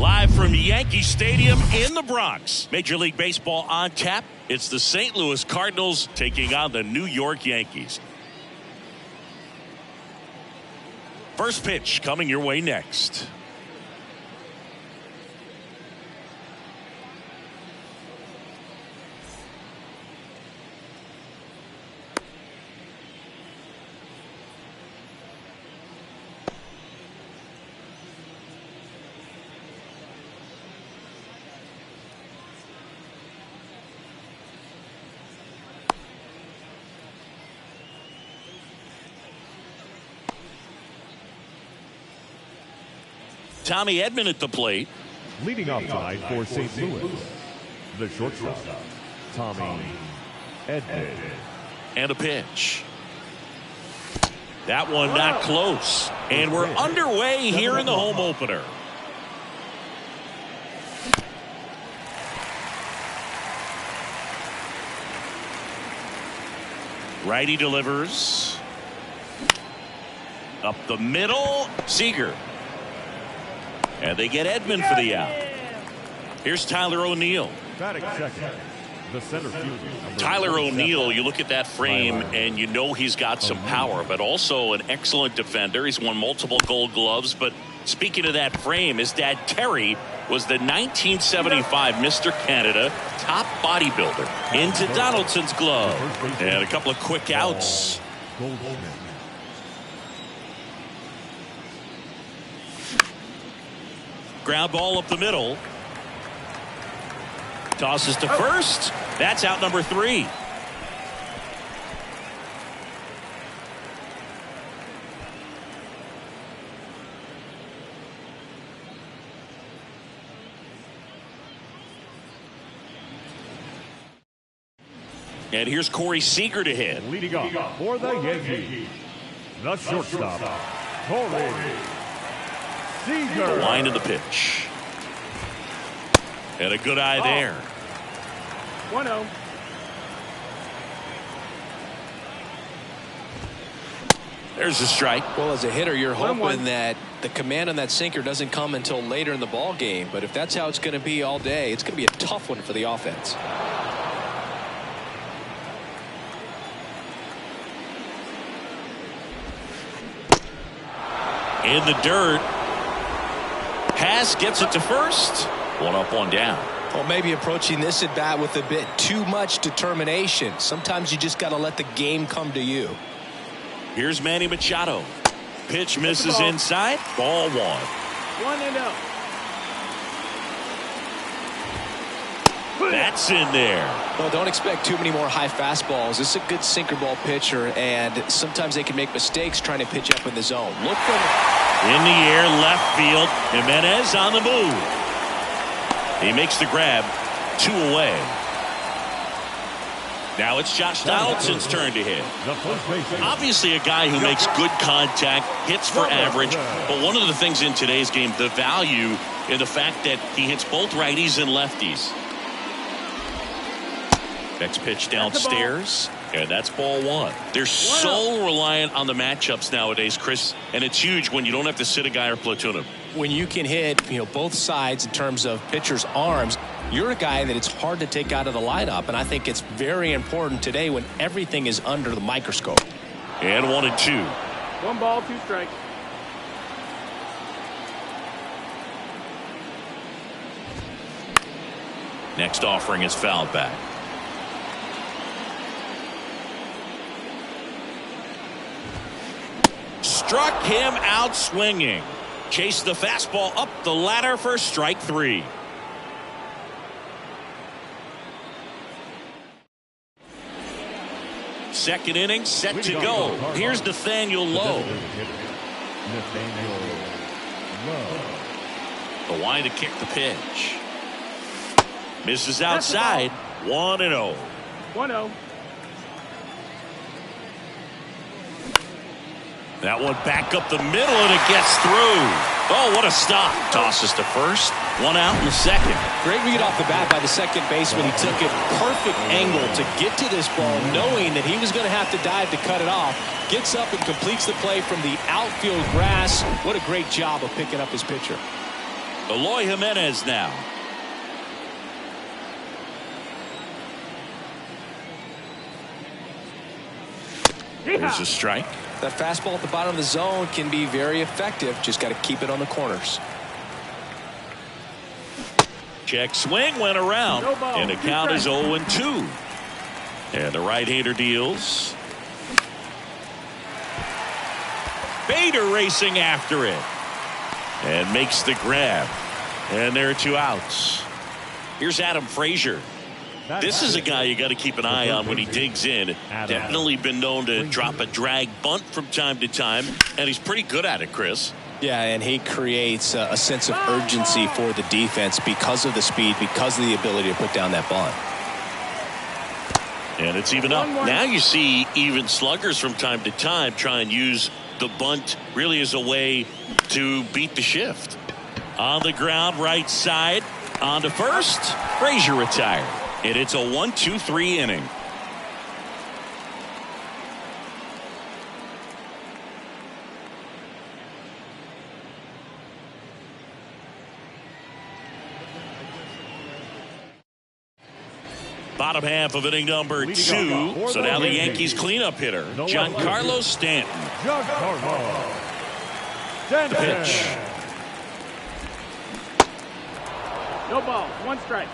Live from Yankee Stadium in the Bronx. Major League Baseball on tap. It's the St. Louis Cardinals taking on the New York Yankees. First pitch coming your way next. Tommy Edman at the plate. Leading off tonight for St. Louis, the shortstop, Tommy Edman. And a pitch. That one not close. And we're underway here in the home opener. Righty delivers. Up the middle. Seager. And they get Edman for the out. Here's Tyler O'Neill. Batting second, the center fielder. Tyler O'Neill, you look at that frame and you know he's got some power, but also an excellent defender. He's won multiple Gold Gloves. But speaking of that frame, his dad Terry was the 1975 Mr. Canada top bodybuilder. Into Donaldson's glove. And a couple of quick outs. Ground ball up the middle. Tosses to first. That's out number 3. And here's Corey Seager to hit. Leading off for the Yankees, the shortstop, Corey Seager. The line of the pitch. And a good eye there. 1-0. There's a strike. Well, as a hitter, you're hoping that the command on that sinker doesn't come until later in the ball game. But if that's how it's going to be all day, it's going to be a tough one for the offense. In the dirt. Pass gets it to first. One up, one down. Well, maybe approaching this at bat with a bit too much determination. Sometimes you just got to let the game come to you. Here's Manny Machado. Pitch misses inside. Ball 1. 1-0. That's in there. Well, don't expect too many more high fastballs. This is a good sinker ball pitcher, and sometimes they can make mistakes trying to pitch up in the zone. Look for in the air, left field. Jimenez on the move. He makes the grab. 2 away. Now it's Josh Donaldson's turn to hit. Obviously a guy who makes good contact, hits for average, but one of the things in today's game, the value in the fact that he hits both righties and lefties. Next pitch downstairs, and that's ball 1. They're so reliant on the matchups nowadays, Chris, and it's huge when you don't have to sit a guy or platoon him. When you can hit, both sides in terms of pitchers' arms, you're a guy that it's hard to take out of the lineup, and I think it's very important today when everything is under the microscope. And 1-2. 1 ball, 2 strikes. Next offering is fouled back. Struck him out swinging. Chased the fastball up the ladder for strike 3. Second inning set to go. Here's Nathaniel Lowe. The line to kick the pitch. Misses outside. 1-0. 1-0. That one back up the middle, and it gets through. Oh, what a stop. Tosses to first. 1 out in the second. Great read off the bat by the second baseman. He took it perfect angle to get to this ball, knowing that he was going to have to dive to cut it off. Gets up and completes the play from the outfield grass. What a great job of picking up his pitcher. Eloy Jimenez now. There's a strike. That fastball at the bottom of the zone can be very effective. Just got to keep it on the corners. Check swing went around, No ball. and the count is 0-2. And the right-hander deals. Bader racing after it and makes the grab. And there are 2 outs. Here's Adam Frazier. This is a guy you got to keep an eye on when he digs in. Definitely been known to drop a drag bunt from time to time, and he's pretty good at it, Chris. Yeah, and he creates a sense of urgency for the defense because of the speed, because of the ability to put down that bunt. And it's even up. Now you see even sluggers from time to time try and use the bunt really as a way to beat the shift. On the ground, right side, on to first. Frazier retired. And it's a 1-2-3 inning. Bottom half of inning number 2. So now the Yankees cleanup hitter, Giancarlo Stanton. The pitch. No ball. 1 strike.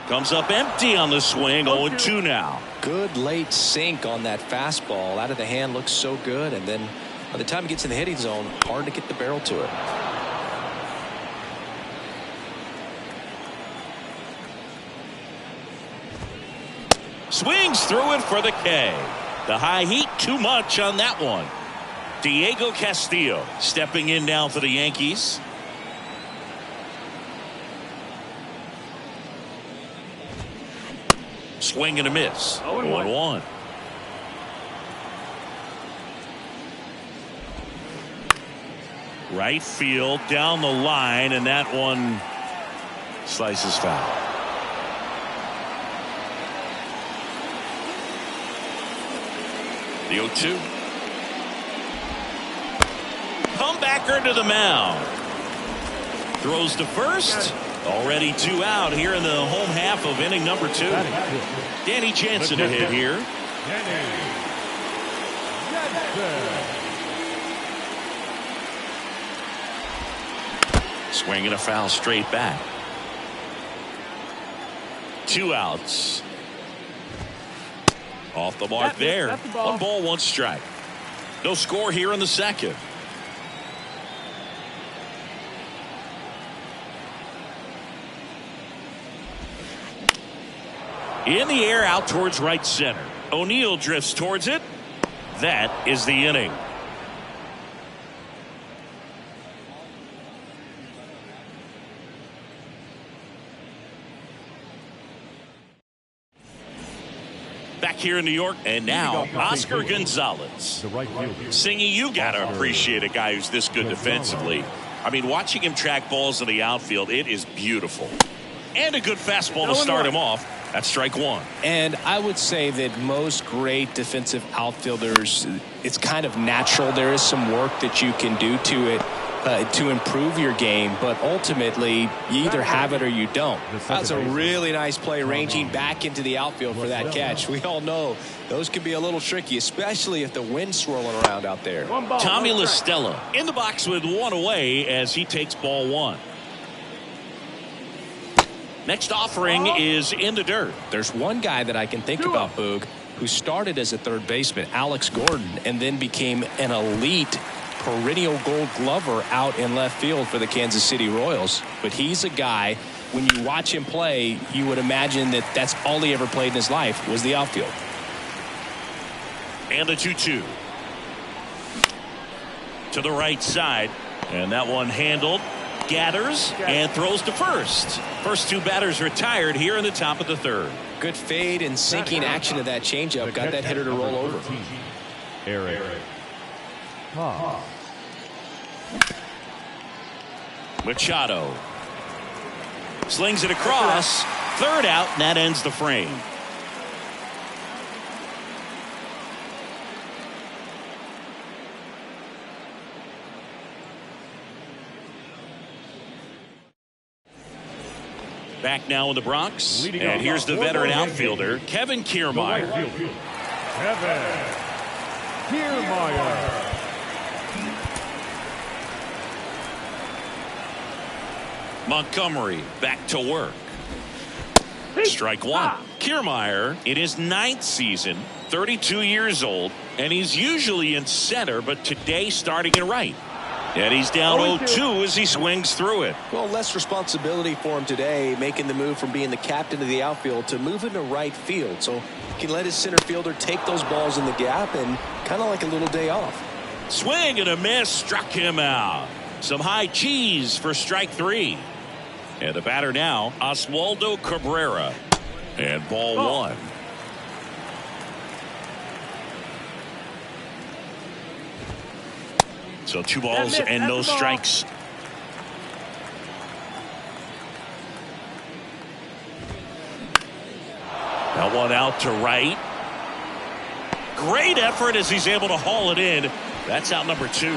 Comes up empty on the swing. 0-2 now. Good late sink on that fastball. Out of the hand looks so good, and then by the time it gets in the hitting zone, hard to get the barrel to it. Swings through it for the K. The high heat too much on that one. Diego Castillo stepping in now for the Yankees. Swing and a miss. 0-1. Right field down the line, and that one slices foul. The 0-2. Comebacker to the mound. Throws to first. Already 2 out here in the home half of inning number 2. Danny Jansen to hit here. Swing and a foul straight back. 2 outs. Off the mark there. 1 ball, 1 strike. No score here in the second. In the air out towards right center. O'Neill drifts towards it. That is the inning. Back here in New York, and now Oscar Gonzalez. Singy, you got to appreciate a guy who's this good defensively. I mean, watching him track balls in the outfield, it is beautiful. And a good fastball to start him off. That's strike 1. And I would say that most great defensive outfielders, it's kind of natural. There is some work that you can do to it to improve your game, but ultimately you either have it or you don't. That's a really nice play, ranging back into the outfield for that catch. We all know those can be a little tricky, especially if the wind's swirling around out there. Tommy La Stella in the box with 1 away as he takes ball 1. Next offering is in the dirt. There's one guy that I can think about, Boog, who started as a third baseman, Alex Gordon, and then became an elite perennial Gold Glover out in left field for the Kansas City Royals. But he's a guy, when you watch him play, you would imagine that that's all he ever played in his life was the outfield. And the 2-2. To the right side. And that one handled. Gathers and throws to first. First 2 batters retired here in the top of the 3rd. Good fade and sinking action of that changeup got that hitter to roll over. Eric. Machado slings it across. 3rd out, and that ends the frame. Back now in the Bronx. Leading And off here's the for veteran the outfielder, Kevin The Kiermaier. right field, Kevin Kiermaier. Montgomery back to work. Strike one. Kiermaier in his 9th season, 32 years old, and he's usually in center, but today starting in right. And he's down 0-2 as he swings through it. Well, less responsibility for him today, making the move from being the captain of the outfield to moving to right field. So he can let his center fielder take those balls in the gap and kind of like a little day off. Swing and a miss, struck him out. Some high cheese for strike 3. And the batter now, Oswaldo Cabrera. And ball 1. So 2 balls and no strikes. That one out to right. Great effort as he's able to haul it in. That's out number 2.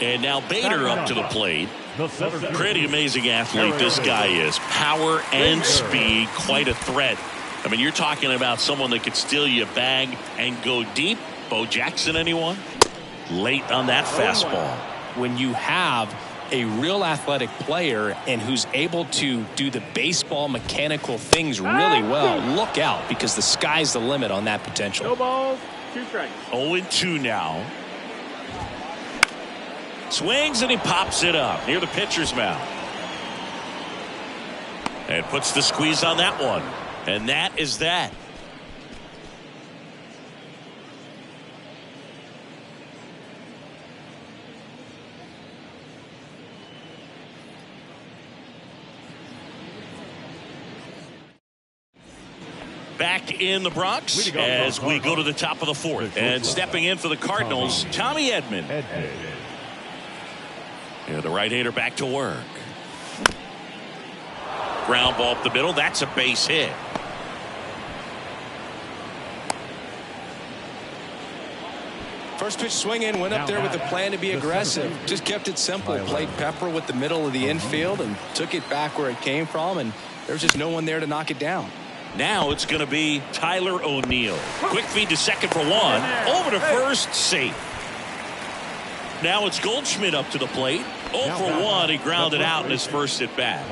And now Bader up to the plate. Pretty amazing athlete this guy is. Power and speed, quite a threat. I mean, you're talking about someone that could steal you a bag and go deep. Bo Jackson, anyone? Late on that fastball. When you have a real athletic player and who's able to do the baseball mechanical things really well, look out, because the sky's the limit on that potential. No balls, 2 strikes. 0-2 now. Swings and he pops it up near the pitcher's mound. And puts the squeeze on that one. And that is that. Back in the Bronx as we go to the top of the 4th. And stepping in for the Cardinals, Tommy Edman. Yeah, the right-hander back to work. Ground ball up the middle. That's a base hit. First pitch swinging, went up there with a plan to be aggressive. Just kept it simple. Played pepper with the middle of the infield and took it back where it came from, and there's just no one there to knock it down. Now it's going to be Tyler O'Neill. Quick feed to second for 1. Over to first, safe. Now it's Goldschmidt up to the plate. 0 for 1. He grounded out in his first at bat.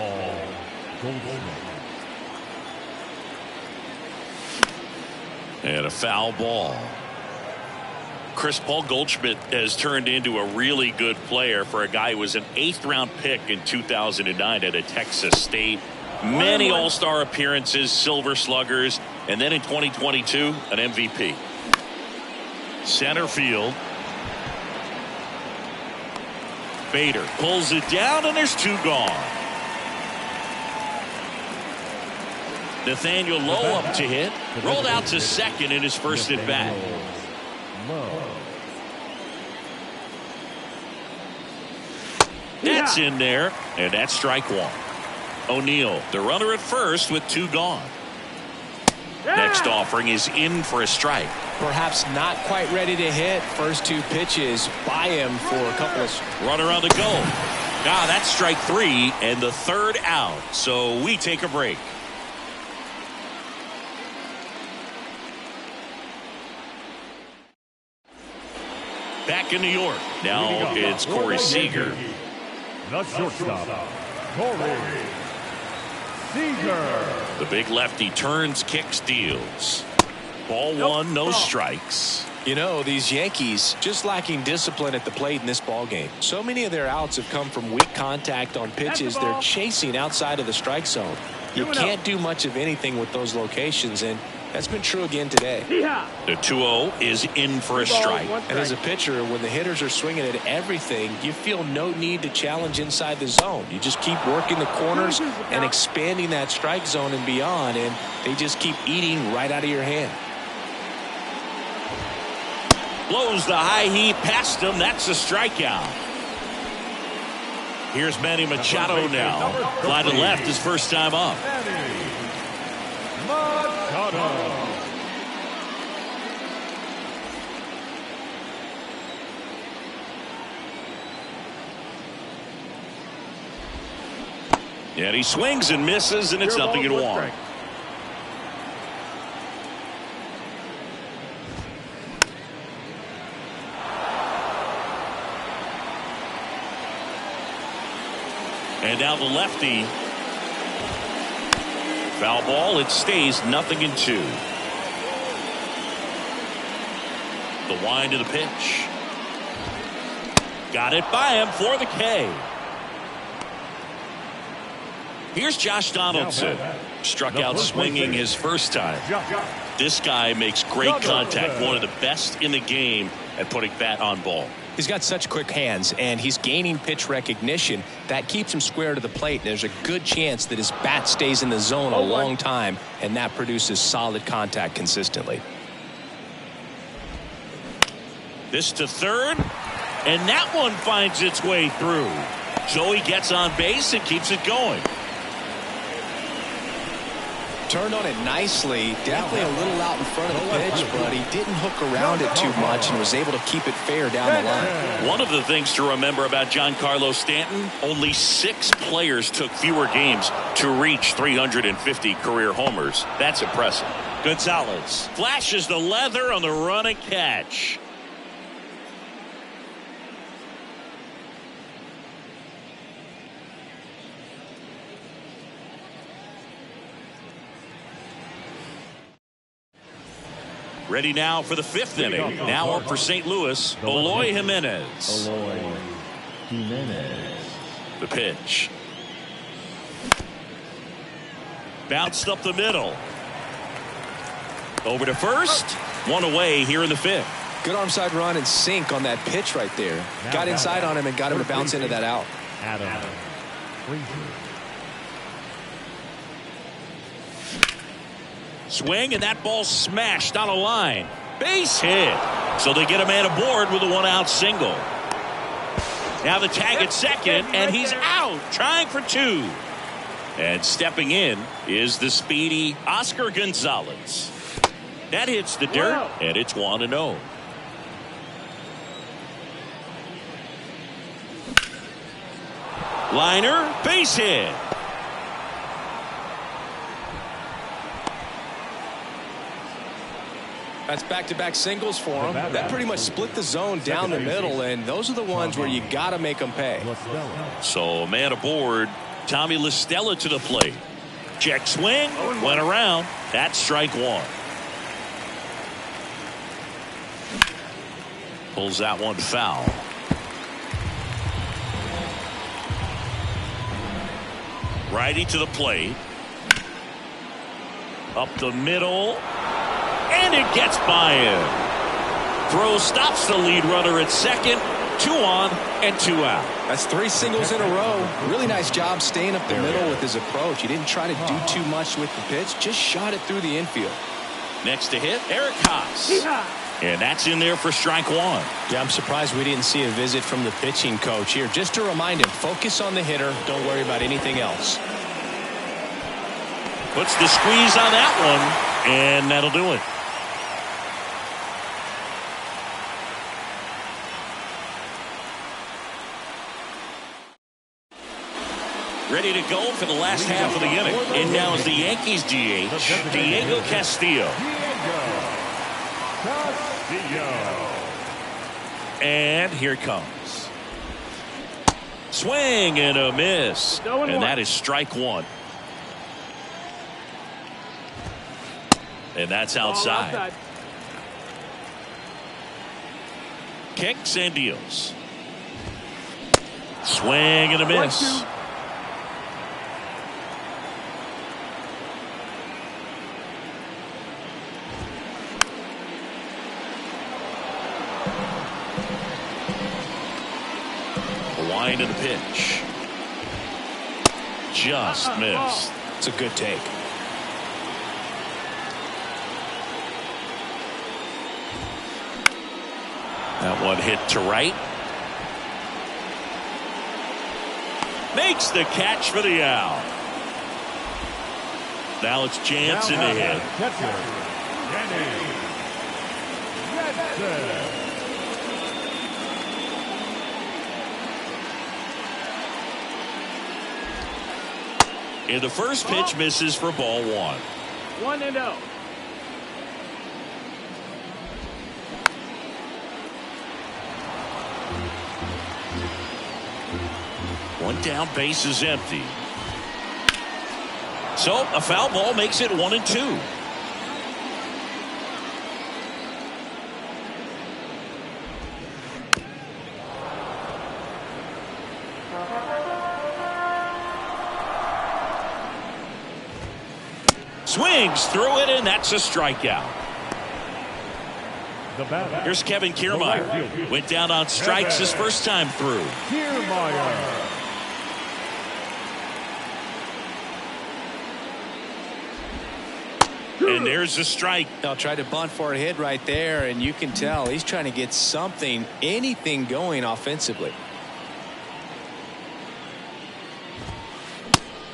And a foul ball. Chris Paul Goldschmidt has turned into a really good player for a guy who was an 8th-round pick in 2009 at a Texas State. Many all-star appearances, silver sluggers, and then in 2022, an MVP. Center field. Bader pulls it down, and there's 2 gone. Nathaniel Lowe up to hit. Rolled out to second in his first at bat. That's in there, and that's strike 1. O'Neill, the runner at first with 2 gone. Next offering is in for a strike. Perhaps not quite ready to hit. First 2 pitches by him for a couple of... Runner on the go. Now that's strike 3 and the 3rd out. So we take a break. Back in New York. Now it's Corey Seager. The shortstop, Corey Seager. The big lefty turns, kicks, deals. Ball 1, no strikes. You know, these Yankees just lacking discipline at the plate in this ball game. So many of their outs have come from weak contact on pitches they're chasing outside of the strike zone. You can't do much of anything with those locations, and that's been true again today. The 2-0 is in for a strike. And as a pitcher, when the hitters are swinging at everything, you feel no need to challenge inside the zone. You just keep working the corners and expanding that strike zone and beyond, and they just keep eating right out of your hand. Blows the high heat past him. That's a strikeout. Here's Manny Machado now. Fly to left his first time up. Machado. And he swings and misses, and it's nothing in one. And now the lefty. Foul ball. It stays 0-2. The wind of the pitch. Got it by him for the K. Here's Josh Donaldson. Struck out swinging his first time. This guy makes great contact. One of the best in the game at putting bat on ball. He's got such quick hands, and he's gaining pitch recognition. That keeps him square to the plate. There's a good chance that his bat stays in the zone a long time, and that produces solid contact consistently. This to third, and that one finds its way through. So he gets on base and keeps it going. Turned on it nicely. Definitely a little out in front of the pitch, but he didn't hook around it too much and was able to keep it fair down the line. One of the things to remember about Giancarlo Stanton, only 6 players took fewer games to reach 350 career homers. That's impressive. Gonzalez flashes the leather on the run and catch. Ready now for the 5th inning. Now up for St. Louis, Eloy Jimenez. The pitch. Bounced up the middle. Over to first. One away here in the 5th. Good arm side run and sink on that pitch right there. Got inside on him and got him to bounce into that out. Adam. Swing, and that ball smashed on a line. Base hit. So they get a man aboard with a 1-out single. Now the tag at second, and he's out, trying for 2. And stepping in is the speedy Oscar Gonzalez. That hits the dirt, and it's 1-0. Liner, base hit. That's back-to-back singles for him. That pretty much split the zone down the middle, and those are the ones where you got to make them pay. So man aboard, Tommy La Stella to the plate. Check swing, went around. That's strike 1. Pulls that one foul. Righty to the plate. Up the middle. And it gets by him. Throw stops the lead runner at second. 2 on and 2 out. That's 3 singles in a row. Really nice job staying up the middle with his approach. He didn't try to do too much with the pitch. Just shot it through the infield. Next to hit, Eric Haas. And that's in there for strike 1. Yeah, I'm surprised we didn't see a visit from the pitching coach here. Just to remind him, focus on the hitter. Don't worry about anything else. Puts the squeeze on that one, and that'll do it. Ready to go for the last half of the inning. And now is the Yankees DH, Diego Castillo. And here it comes. Swing and a miss. And that is strike 1. And that's outside. Kicks and deals. Swing and a miss. Wind of the pitch. Just missed. It's a good take. That one hit to right. Makes the catch for the out. Now it's Jansen to hit. And the first pitch misses for ball 1. 1-0. One down, base is empty. So a foul ball makes it 1-2. Swings through it, and that's a strikeout. Here's Kevin Kiermaier. Went down on strikes his first time through. Kiermaier. And there's a strike. I'll try to bunt for a hit right there, and you can tell he's trying to get something, anything going offensively.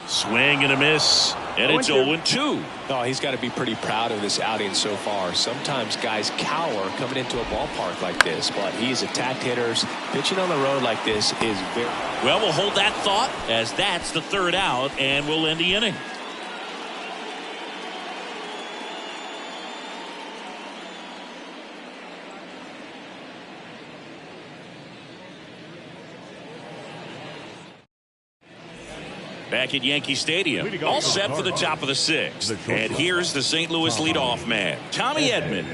Swing and a miss, and it's 0-2. Oh, he's got to be pretty proud of this outing so far. Sometimes guys cower coming into a ballpark like this, but he's attacked hitters. Pitching on the road like this is very... Well, we'll hold that thought as that's the third out, and we'll end the inning. Back at Yankee Stadium, all set for the top of the 6th. And here's the St. Louis leadoff man, Tommy Edman.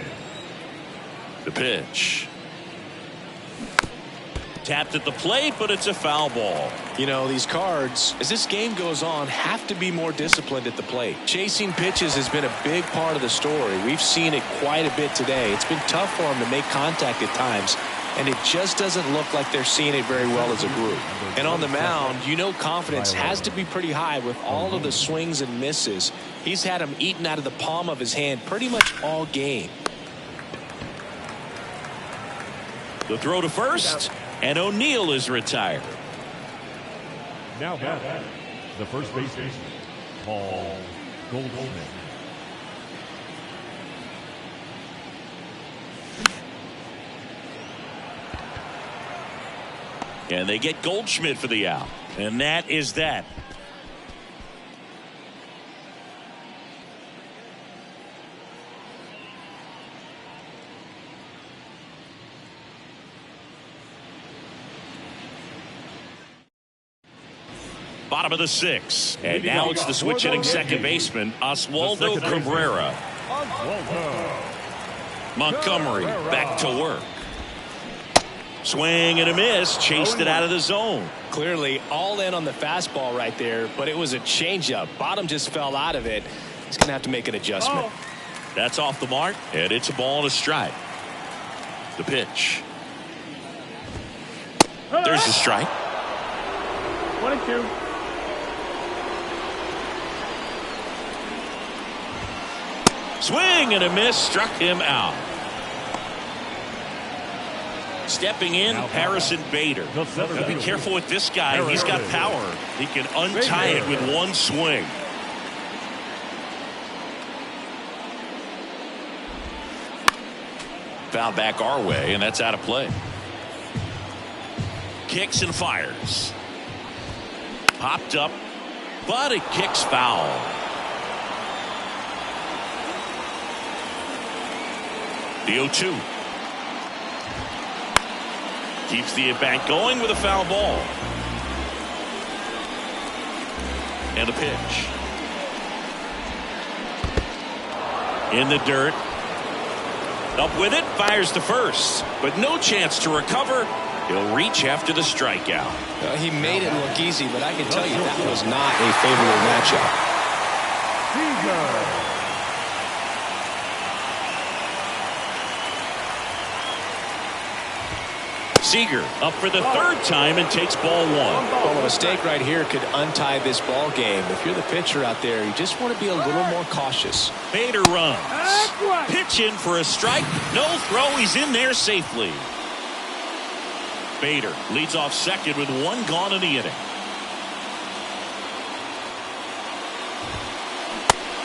The pitch. Tapped at the plate, but it's a foul ball. You know, these Cards, as this game goes on, have to be more disciplined at the plate. Chasing pitches has been a big part of the story. We've seen it quite a bit today. It's been tough for them to make contact at times, and it just doesn't look like they're seeing it very well as a group. And on the mound, you know, confidence has to be pretty high with all of the swings and misses. He's had them eaten out of the palm of his hand pretty much all game. The throw to first, and O'Neill is retired. Now back, the first baseman, Paul Goldschmidt. And they get Goldschmidt for the out. And that is that. Bottom of the 6th. And now it's the switch hitting second baseman, Oswaldo Cabrera. Montgomery back to work. Swing and a miss, chased it out of the zone. Clearly all in on the fastball right there, but it was a changeup. Bottom just fell out of it. He's going to have to make an adjustment. That's off the mark, and it's a ball and a strike. The pitch. There's the strike. 1-2. Swing and a miss, struck him out. Stepping in, Harrison Bader. Be careful with this guy. He's got power. He can untie it with one swing. Foul back our way, and that's out of play. Kicks and fires. Popped up, but it kicks foul. The 0-2. Keeps the at-bat going with a foul ball. And a pitch. In the dirt. Up with it, fires to first. But no chance to recover. He'll reach after the strikeout. He made it look easy, but I can tell you that was not a favorable matchup. Seager up for the third time and takes ball 1. Well, a mistake right here could untie this ball game. If you're the pitcher out there, you just want to be a little more cautious. Bader runs. Pitch in for a strike. No throw. He's in there safely. Bader leads off second with one gone in the inning.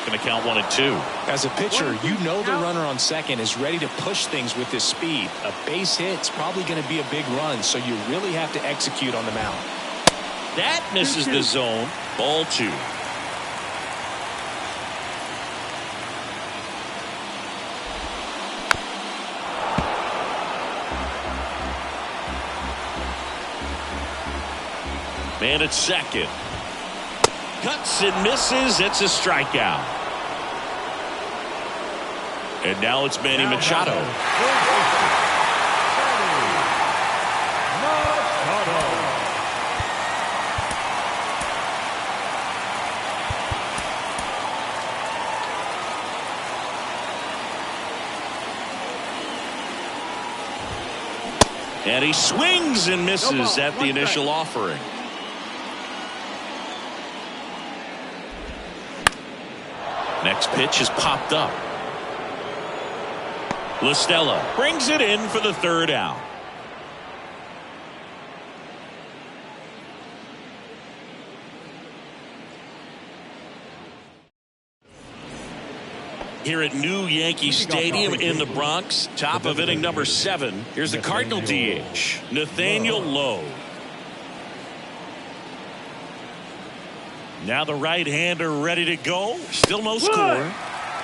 Going to count 1-2. As a pitcher, you know the runner on second is ready to push things with his speed. A base hit's probably going to be a big run, so you really have to execute on the mound. That misses the zone. Ball 2. Man at second. Cuts and misses. It's a strikeout. And now it's Manny Machado. And he swings and misses at the initial offering. Next pitch is popped up. LaStella brings it in for the third out. Here at New Yankee Stadium in the Bronx, top of inning number 7. Here's the Cardinal DH, Nathaniel Lowe. Now the right-hander ready to go. Still no score.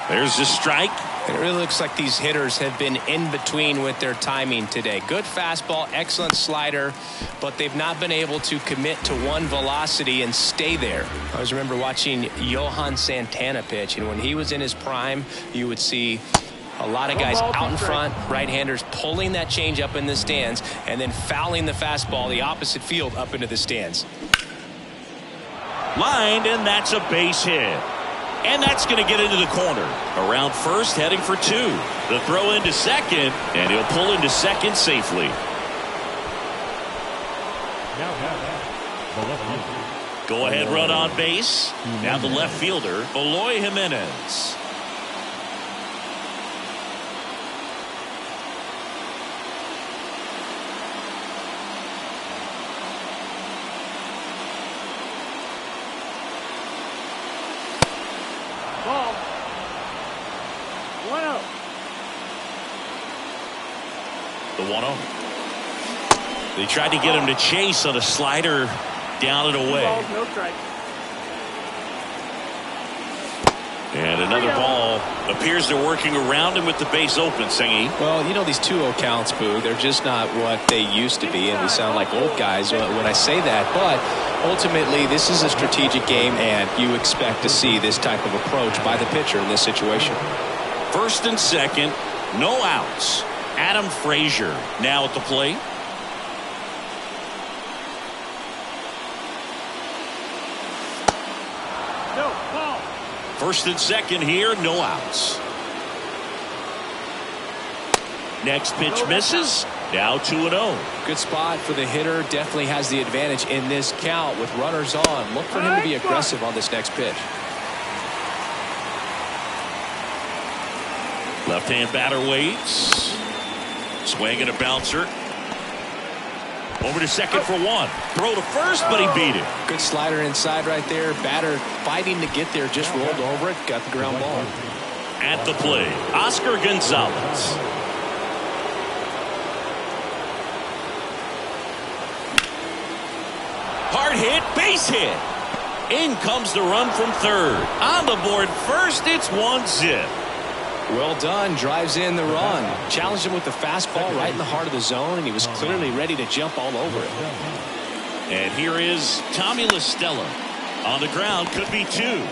There's the strike. It really looks like these hitters have been in between with their timing today. Good fastball, excellent slider, but they've not been able to commit to one velocity and stay there. I always remember watching Johan Santana pitch, and when he was in his prime, you would see a lot of guys out in front, right-handers pulling that change up in the stands and then fouling the fastball the opposite field up into the stands. Lined, and that's a base hit. And that's going to get into the corner. Around first, heading for 2. The throw into second, and he'll pull into second safely. Go ahead run on base. Now the left fielder, Eloy Jimenez. Ball. 1-0. The 1-0. They tried to get him to chase on a slider down and away. Balls, no strike. And another ball. Appears they're working around him with the base open, Singy. Well, you know, these 2-0 counts, Boo, they're just not what they used to be, and we sound like old guys when I say that. But ultimately, this is a strategic game, and you expect to see this type of approach by the pitcher in this situation. First and second, no outs. Adam Frazier now at the plate. No, ball. First and second here, no outs. Next pitch misses. Now 2-0. Good spot for the hitter. Definitely has the advantage in this count with runners on. Look for him to be aggressive on this next pitch. Left-hand batter waits. Swing and a bouncer. Over to second for 1. Throw to first, but he beat it. Good slider inside right there. Batter fighting to get there. Just rolled over it. Got the ground ball. At the plate, Oscar Gonzalez. Hard hit, base hit. In comes the run from third. On the board first, it's 1-0. Well done. Drives in the run. Challenged him with the fastball right in the heart of the zone, and he was clearly ready to jump all over it. And here is Tommy LaStella. On the ground, could be 2.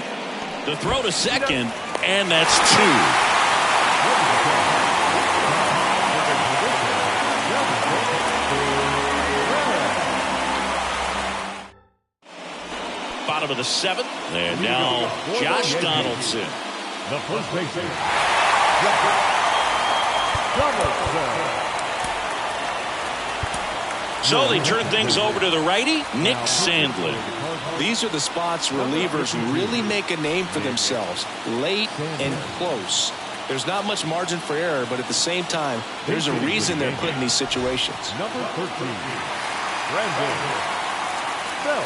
The throw to second, and that's 2. Bottom of the 7th, and now Josh Donaldson. The first baseman. So they turn things over to the righty, Nick Sandlin. These are the spots relievers really make a name for themselves. Late and close. There's not much margin for error, but at the same time, there's a reason they're put in these situations. Number 13, Brandon Bell.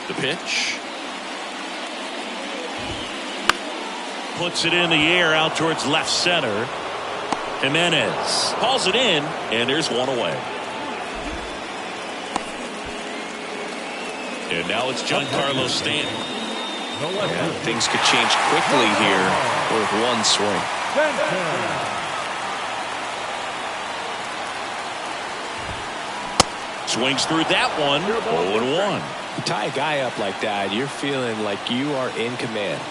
The pitch. Puts it in the air out towards left center. Jimenez hauls it in, and there's one away. And now it's Giancarlo Stanton. Yeah, things could change quickly here. We're with one swing. Swings through that one. 0-1. You tie a guy up like that, you're feeling like you are in command.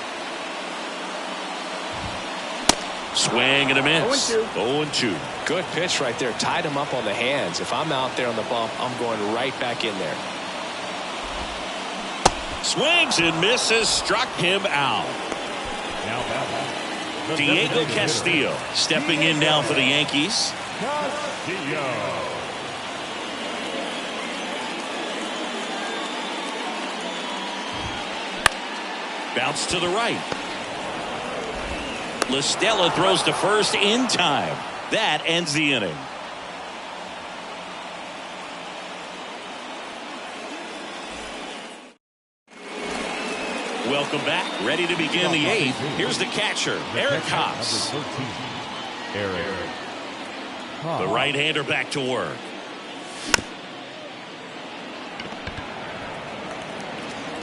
Swing and a miss. 0-2. Good pitch right there. Tied him up on the hands. If I'm out there on the bump, I'm going right back in there. Swings and misses. Struck him out. Diego Castillo stepping in now for the Yankees. Bounce to the right. LaStella throws to first in time. That ends the inning. Welcome back. Ready to begin the eighth. Here's the catcher, Eric Haas. The right-hander back to work.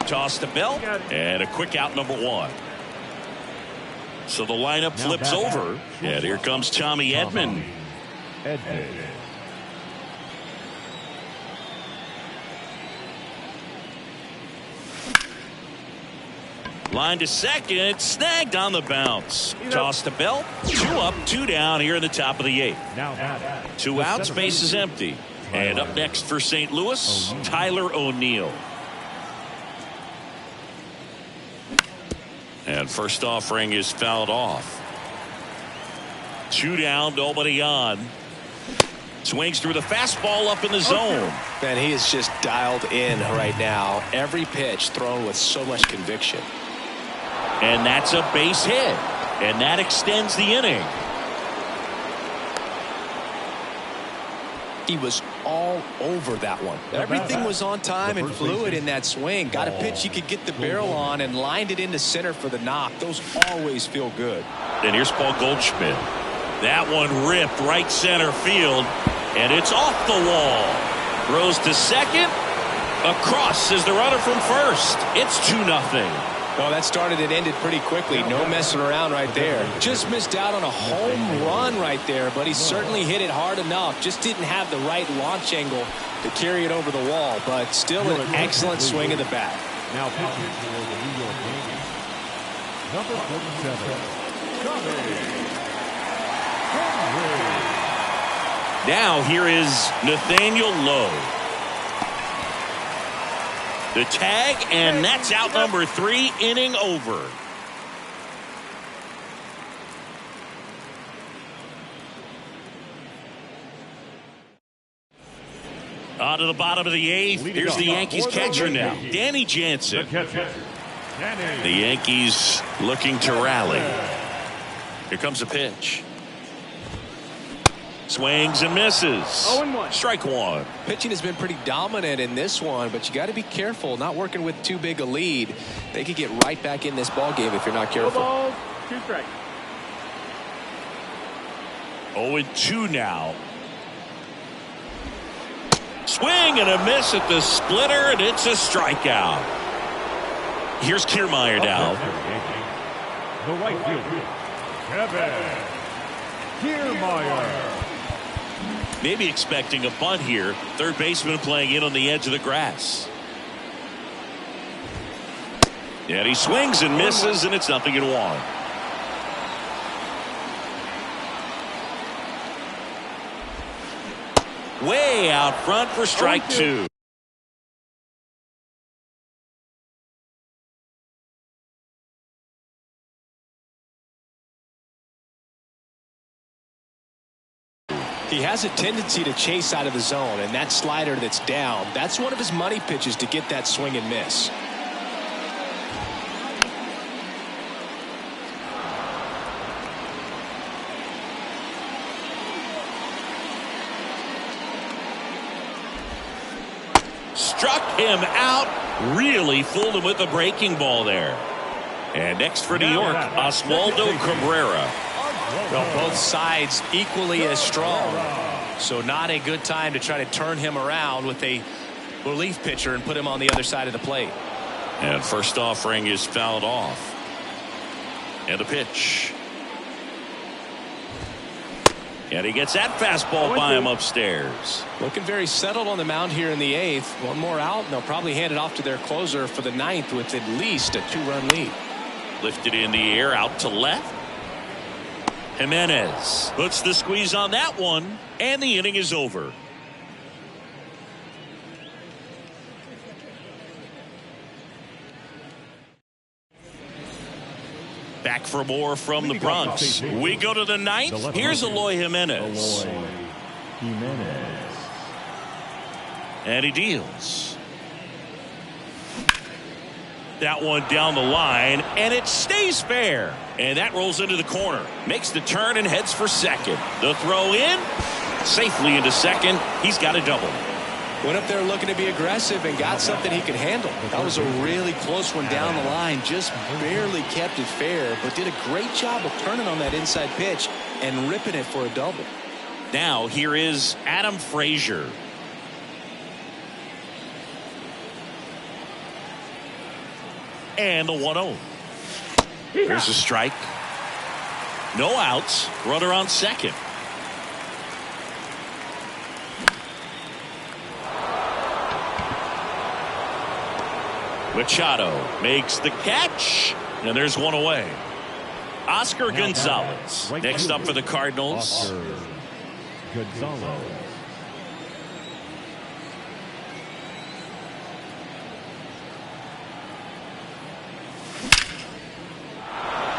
Toss to Bell, and a quick out, number 1. So the lineup flips over, and here comes Tommy Edman. Line to second, snagged on the bounce. Toss to Bell, 2 up, 2 down here in the top of the 8th. 2 outs, base is empty. And up next for St. Louis, Tyler O'Neill. And first offering is fouled off. 2 down, nobody on. Swings through the fastball up in the zone. Man, he is just dialed in right now. Every pitch thrown with so much conviction. And that's a base hit. And that extends the inning. He was all over that one. Everything was on time and fluid in that swing. Got a pitch he could get the barrel on and lined it into center for the knock. Those always feel good. And here's Paul Goldschmidt. That one ripped right center field, and it's off the wall. Throws to second. Across is the runner from first. It's 2-0. Well, that started and ended pretty quickly. No messing around right there. Just missed out on a home run right there, but he certainly hit it hard enough. Just didn't have the right launch angle to carry it over the wall, but still an excellent swing of the bat. Now pitching for the New York Yankees, number 47, Now here is Nathaniel Lowe. The tag, and that's out number 3, inning over. On to the bottom of the 8th. Here's the Yankees catcher now, Danny Jansen. The Yankees looking to rally. Here comes a pitch. Swings and misses. 0-1. Strike 1. Pitching has been pretty dominant in this one, but you got to be careful. Not working with too big a lead. They could get right back in this ball game if you're not careful. 2 strikes. 0-2 now. Swing and a miss at the splitter, and it's a strikeout. Here's Kiermaier now. the right fielder, Kevin Kiermaier. Maybe expecting a bunt here. Third baseman playing in on the edge of the grass. And he swings and misses, and it's 0-1. Way out front for strike 2. He has a tendency to chase out of the zone, and that slider that's down, that's one of his money pitches to get that swing and miss. Struck him out. Really fooled him with the breaking ball there. And next for New York, Oswaldo Cabrera. Well, both sides equally as strong. So not a good time to try to turn him around with a relief pitcher and put him on the other side of the plate. And first offering is fouled off. And the pitch. And he gets that fastball by him upstairs. Looking very settled on the mound here in the 8th. One more out, and they'll probably hand it off to their closer for the 9th with at least a 2-run lead. Lifted in the air out to left. Jimenez puts the squeeze on that one, and the inning is over. Back for more from the Bronx. We go to the 9th. Here's Eloy Jimenez. And he deals. That one down the line, and it stays fair. And that rolls into the corner. Makes the turn and heads for second. The throw in. Safely into second. He's got a double. Went up there looking to be aggressive and got something he could handle. That was a really close one down the line. Just barely kept it fair, but did a great job of turning on that inside pitch and ripping it for a double. Now here is Adam Frazier. And the 1-0. Here's a strike. No outs. Runner on second. Machado makes the catch, and there's one away. Oscar Gonzalez next up for the Cardinals. Gonzalez.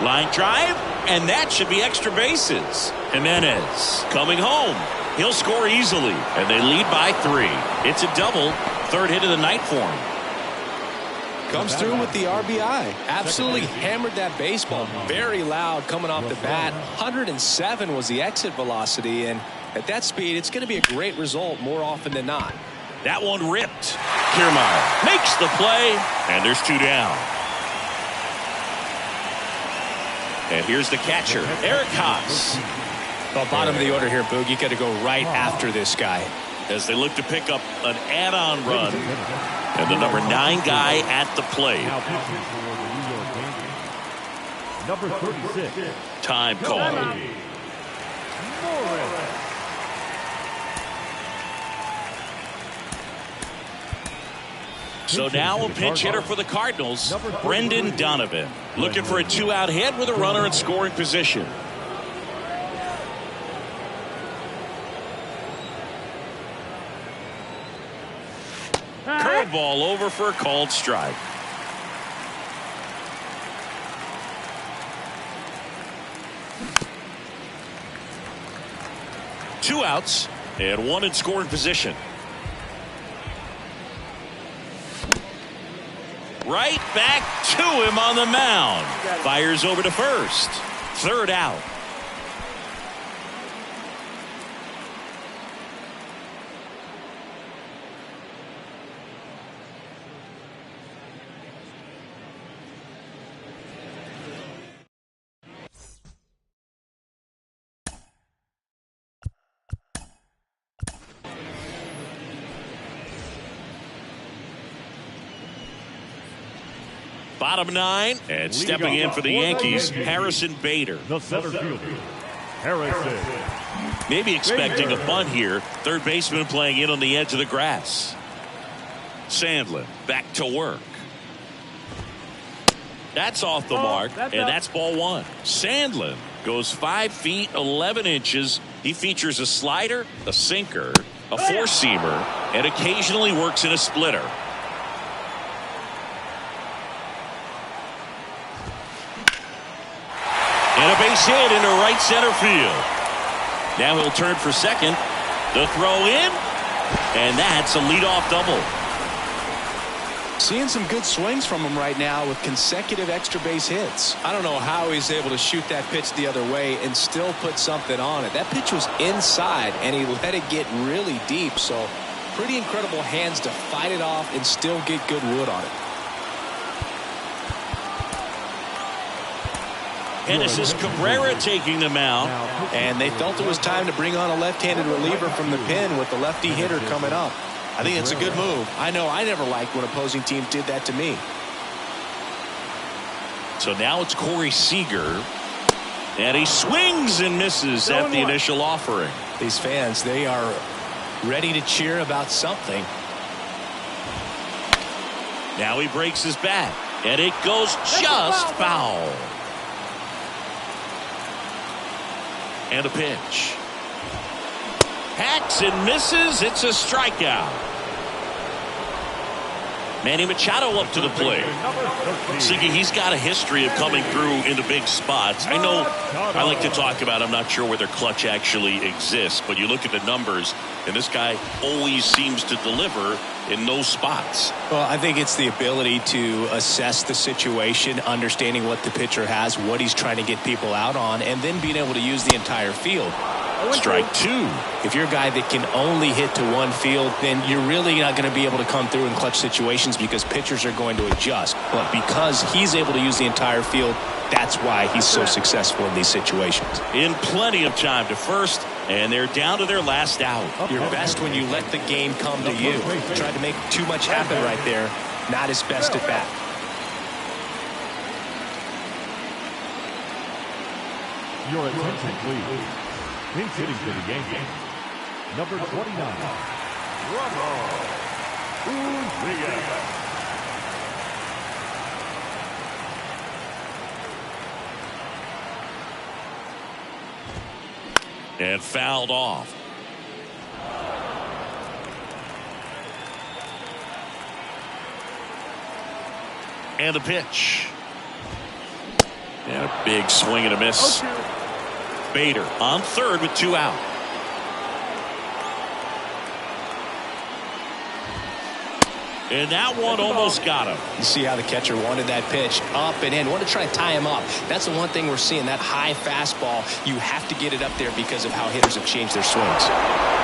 Line drive, and that should be extra bases. Jimenez coming home. He'll score easily, and they lead by 3. It's a double. Third hit of the night for him. Comes through with the RBI. Absolutely hammered that baseball. Very loud coming off the bat. 107 was the exit velocity, and at that speed, it's going to be a great result more often than not. That one ripped. Kiermaier makes the play, and there's 2 down. And here's the catcher, Eric Haas. Well, bottom of the order here, Boog. You got to go right after this guy. As they look to pick up an add-on run. And the number 9 guy at the plate. Now pitching for the New York Yankees. Number 36. Time call. So now a pinch hitter for the Cardinals, Brendan Donovan. Looking for a 2-out hit with a runner in scoring position. Curveball over for a called strike. Two outs and one in scoring position. Right back to him on the mound. Fires over to first. Third out. Bottom 9, and stepping in for the Yankees, Harrison Bader. The center fielder, Harrison. Maybe expecting a bunt here. Third baseman playing in on the edge of the grass. Sandlin back to work. That's off the mark, and that's ball 1. Sandlin goes 5 feet 11 inches. He features a slider, a sinker, a four-seamer, and occasionally works in a splitter. And a base hit into right center field. Now he'll turn for second. The throw in, and that's a leadoff double. Seeing some good swings from him right now with consecutive extra base hits. I don't know how he's able to shoot that pitch the other way and still put something on it. That pitch was inside, and he let it get really deep. So pretty incredible hands to fight it off and still get good wood on it. Genesis Cabrera taking the mound. And they felt it was time to bring on a left-handed reliever from the pen with the lefty hitter coming up. I think it's a good move. I know I never liked when opposing teams did that to me. So now it's Corey Seager. And he swings and misses at the initial offering. These fans, they are ready to cheer about something. Now he breaks his bat, and it goes just foul. And a pitch. Hacks and misses. It's a strikeout. Manny Machado up to the plate. Siggy, he's got a history of coming through in the big spots. I know I like to talk about, I'm not sure whether clutch actually exists, but you look at the numbers, and this guy always seems to deliver in those spots. Well, I think it's the ability to assess the situation, understanding what the pitcher has, what he's trying to get people out on, and then being able to use the entire field. Strike two. If you're a guy that can only hit to one field, then you're really not going to be able to come through in clutch situations because pitchers are going to adjust. But because he's able to use the entire field, that's why he's so successful in these situations. In plenty of time to first, and they're down to their last out. You're best when you let the game come to you. Tried to make too much happen right there. Not his best at bat. Your attention, please. Pinch hitting for the Yankees, number 29, Ramon Urias. And fouled off. And a pitch. And a big swing and a miss. Bader on third with 2 out. And that one almost got him. You see how the catcher wanted that pitch up and in. Want to try to tie him up. That's the one thing we're seeing, that high fastball. You have to get it up there because of how hitters have changed their swings.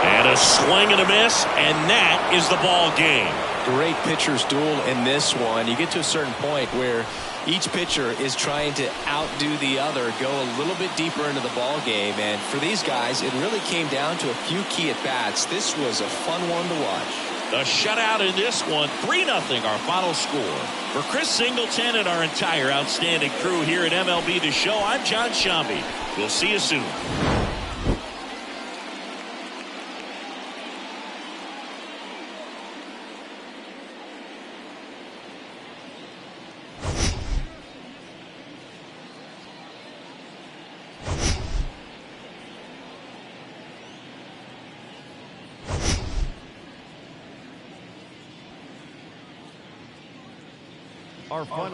And a swing and a miss, and that is the ball game. Great pitcher's duel in this one. You get to a certain point where each pitcher is trying to outdo the other, go a little bit deeper into the ball game. And for these guys, it really came down to a few key at-bats. This was a fun one to watch. A shutout in this one, 3-0 our final score. For Chris Singleton and our entire outstanding crew here at MLB The Show, I'm John Shambi. We'll see you soon. Our final